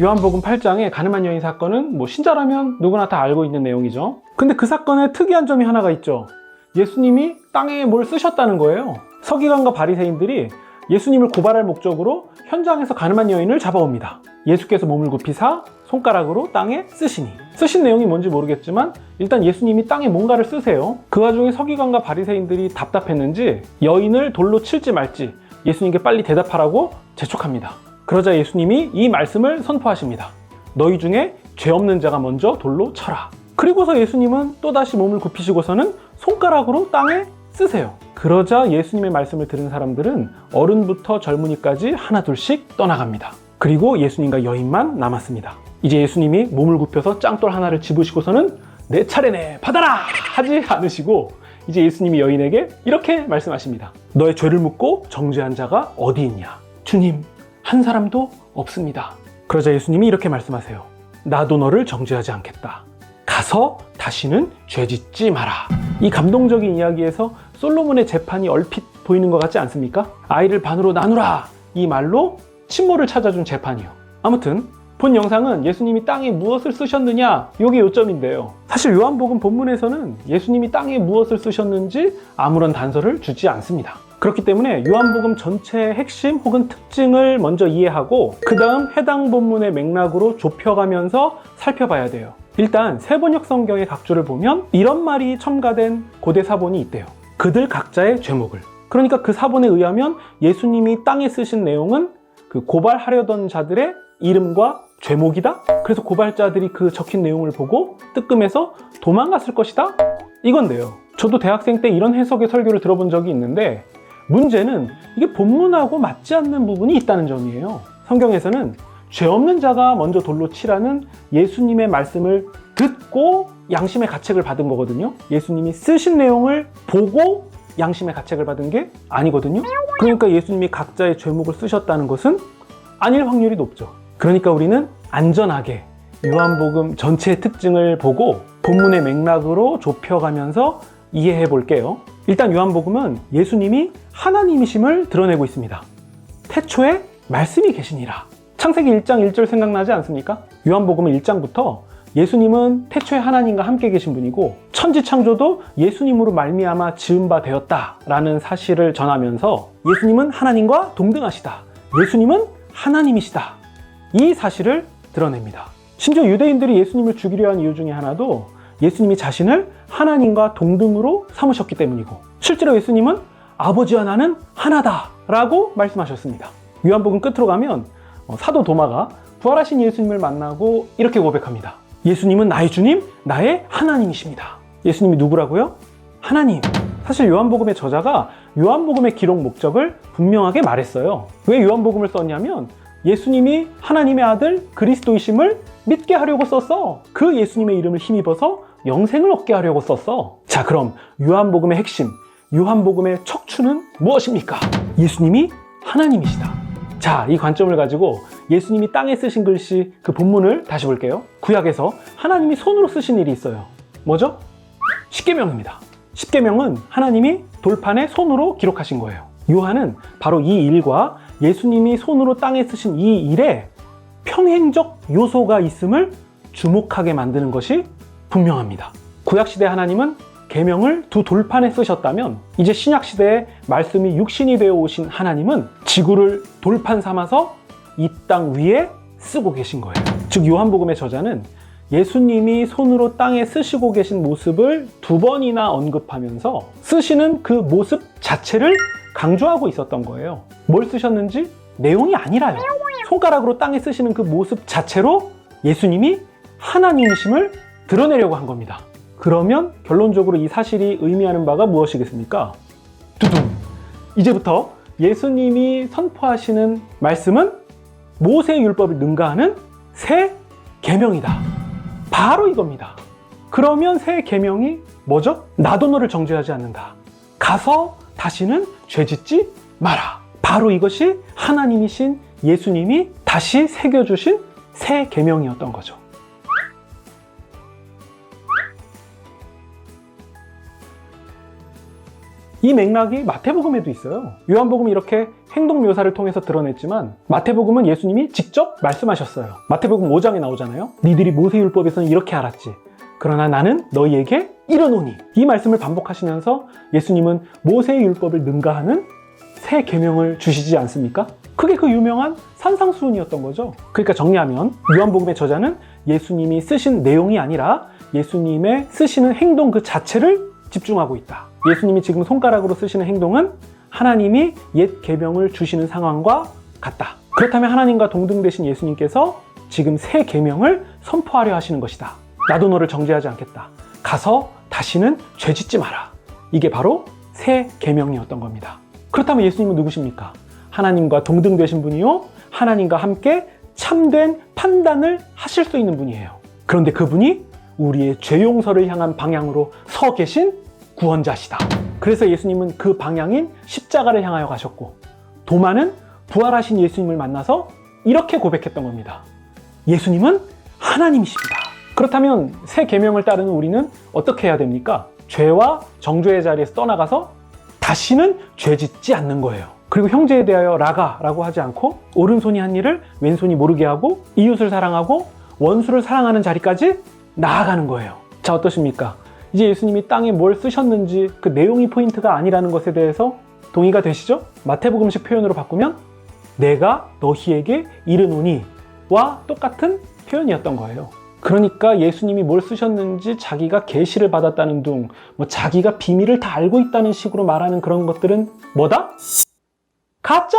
요한복음 8장의 가늠한 여인 사건은 신자라면 누구나 다 알고 있는 내용이죠. 근데 그 사건에 특이한 점이 하나가 있죠. 예수님이 땅에 뭘 쓰셨다는 거예요. 서기관과 바리새인들이 예수님을 고발할 목적으로 현장에서 가늠한 여인을 잡아옵니다. 예수께서 몸을 굽히사 손가락으로 땅에 쓰시니. 쓰신 내용이 뭔지 모르겠지만 일단 예수님이 땅에 뭔가를 쓰세요. 그 와중에 서기관과 바리새인들이 답답했는지 여인을 돌로 칠지 말지 예수님께 빨리 대답하라고 재촉합니다. 그러자 예수님이 이 말씀을 선포하십니다. 너희 중에 죄 없는 자가 먼저 돌로 쳐라. 그리고서 예수님은 또다시 몸을 굽히시고서는 손가락으로 땅에 쓰세요. 그러자 예수님의 말씀을 들은 사람들은 어른부터 젊은이까지 하나둘씩 떠나갑니다. 그리고 예수님과 여인만 남았습니다. 이제 예수님이 몸을 굽혀서 짱돌 하나를 집으시고서는 내 차례네 받아라 하지 않으시고 이제 예수님이 여인에게 이렇게 말씀하십니다. 너의 죄를 묻고 정죄한 자가 어디 있냐? 주님, 한 사람도 없습니다. 그러자 예수님이 이렇게 말씀하세요. 나도 너를 정죄하지 않겠다. 가서 다시는 죄 짓지 마라. 이 감동적인 이야기에서 솔로몬의 재판이 얼핏 보이는 것 같지 않습니까? 아이를 반으로 나누라. 이 말로 친모를 찾아준 재판이요. 아무튼 본 영상은 예수님이 땅에 무엇을 쓰셨느냐 이게 요점인데요. 사실 요한복음 본문에서는 예수님이 땅에 무엇을 쓰셨는지 아무런 단서를 주지 않습니다. 그렇기 때문에 요한복음 전체의 핵심 혹은 특징을 먼저 이해하고 그 다음 해당 본문의 맥락으로 좁혀가면서 살펴봐야 돼요. 일단 세번역 성경의 각주를 보면 이런 말이 첨가된 고대 사본이 있대요. 그들 각자의 죄목을. 그러니까 그 사본에 의하면 예수님이 땅에 쓰신 내용은 그 고발하려던 자들의 이름과 죄목이다? 그래서 고발자들이 그 적힌 내용을 보고 뜨끔해서 도망갔을 것이다? 이건데요. 저도 대학생 때 이런 해석의 설교를 들어본 적이 있는데 문제는 이게 본문하고 맞지 않는 부분이 있다는 점이에요. 성경에서는 죄 없는 자가 먼저 돌로 치라는 예수님의 말씀을 듣고 양심의 가책을 받은 거거든요. 예수님이 쓰신 내용을 보고 양심의 가책을 받은 게 아니거든요. 그러니까 예수님이 각자의 죄목을 쓰셨다는 것은 아닐 확률이 높죠. 그러니까 우리는 안전하게 요한복음 전체의 특징을 보고 본문의 맥락으로 좁혀가면서 이해해 볼게요. 일단 요한복음은 예수님이 하나님이심을 드러내고 있습니다. 태초에 말씀이 계시니라. 창세기 1장 1절 생각나지 않습니까? 요한복음은 1장부터 예수님은 태초에 하나님과 함께 계신 분이고 천지창조도 예수님으로 말미암아 지은 바 되었다라는 사실을 전하면서 예수님은 하나님과 동등하시다. 예수님은 하나님이시다. 이 사실을 드러냅니다. 심지어 유대인들이 예수님을 죽이려 한 이유 중에 하나도 예수님이 자신을 하나님과 동등으로 삼으셨기 때문이고 실제로 예수님은 아버지와 나는 하나다 라고 말씀하셨습니다. 요한복음 끝으로 가면 사도 도마가 부활하신 예수님을 만나고 이렇게 고백합니다. 예수님은 나의 주님, 나의 하나님이십니다. 예수님이 누구라고요? 하나님. 사실 요한복음의 저자가 요한복음의 기록 목적을 분명하게 말했어요. 왜 요한복음을 썼냐면 예수님이 하나님의 아들 그리스도이심을 믿게 하려고 썼어. 그 예수님의 이름을 힘입어서 영생을 얻게 하려고 썼어. 자, 그럼 요한복음의 핵심, 요한복음의 척추는 무엇입니까? 예수님이 하나님이시다. 자, 이 관점을 가지고 예수님이 땅에 쓰신 글씨 그 본문을 다시 볼게요. 구약에서 하나님이 손으로 쓰신 일이 있어요. 뭐죠? 십계명입니다. 십계명은 하나님이 돌판에 손으로 기록하신 거예요. 요한은 바로 이 일과 예수님이 손으로 땅에 쓰신 이 일에 평행적 요소가 있음을 주목하게 만드는 것이 분명합니다. 구약시대 하나님은 계명을 두 돌판에 쓰셨다면 이제 신약시대에 말씀이 육신이 되어 오신 하나님은 지구를 돌판 삼아서 이 땅 위에 쓰고 계신 거예요. 즉 요한복음의 저자는 예수님이 손으로 땅에 쓰시고 계신 모습을 두 번이나 언급하면서 쓰시는 그 모습 자체를 강조하고 있었던 거예요. 뭘 쓰셨는지 내용이 아니라요. 손가락으로 땅에 쓰시는 그 모습 자체로 예수님이 하나님이심을 드러내려고 한 겁니다. 그러면 결론적으로 이 사실이 의미하는 바가 무엇이겠습니까? 두둥! 이제부터 예수님이 선포하시는 말씀은 모세의 율법을 능가하는 새 계명이다. 바로 이겁니다. 그러면 새 계명이 뭐죠? 나도 너를 정죄하지 않는다. 가서 다시는 죄 짓지 마라. 바로 이것이 하나님이신 예수님이 다시 새겨주신 새 계명이었던 거죠. 이 맥락이 마태복음에도 있어요. 요한복음이 이렇게 행동 묘사를 통해서 드러냈지만 마태복음은 예수님이 직접 말씀하셨어요. 마태복음 5장에 나오잖아요. 니들이 모세율법에서는 이렇게 알았지. 그러나 나는 너희에게 이르노니. 이 말씀을 반복하시면서 예수님은 모세율법을 능가하는 새 계명을 주시지 않습니까? 그게 그 유명한 산상수훈이었던 거죠. 그러니까 정리하면 요한복음의 저자는 예수님이 쓰신 내용이 아니라 예수님의 쓰시는 행동 그 자체를 집중하고 있다. 예수님이 지금 손가락으로 쓰시는 행동은 하나님이 옛 계명을 주시는 상황과 같다. 그렇다면 하나님과 동등되신 예수님께서 지금 새 계명을 선포하려 하시는 것이다. 나도 너를 정죄하지 않겠다. 가서 다시는 죄 짓지 마라. 이게 바로 새 계명이었던 겁니다. 그렇다면 예수님은 누구십니까? 하나님과 동등되신 분이요, 하나님과 함께 참된 판단을 하실 수 있는 분이에요. 그런데 그분이 우리의 죄 용서를 향한 방향으로 서 계신 구원자시다. 그래서 예수님은 그 방향인 십자가를 향하여 가셨고, 도마는 부활하신 예수님을 만나서 이렇게 고백했던 겁니다. 예수님은 하나님이십니다. 그렇다면 새 계명을 따르는 우리는 어떻게 해야 됩니까? 죄와 정죄의 자리에서 떠나가서 다시는 죄 짓지 않는 거예요. 그리고 형제에 대하여 라가라고 하지 않고 오른손이 한 일을 왼손이 모르게 하고 이웃을 사랑하고 원수를 사랑하는 자리까지 나아가는 거예요. 자, 어떠십니까? 이제 예수님이 땅에 뭘 쓰셨는지 그 내용이 포인트가 아니라는 것에 대해서 동의가 되시죠? 마태복음식 표현으로 바꾸면 내가 너희에게 이르노니와 똑같은 표현이었던 거예요. 그러니까 예수님이 뭘 쓰셨는지 자기가 계시를 받았다는 둥, 자기가 비밀을 다 알고 있다는 식으로 말하는 그런 것들은 뭐다? 가짜!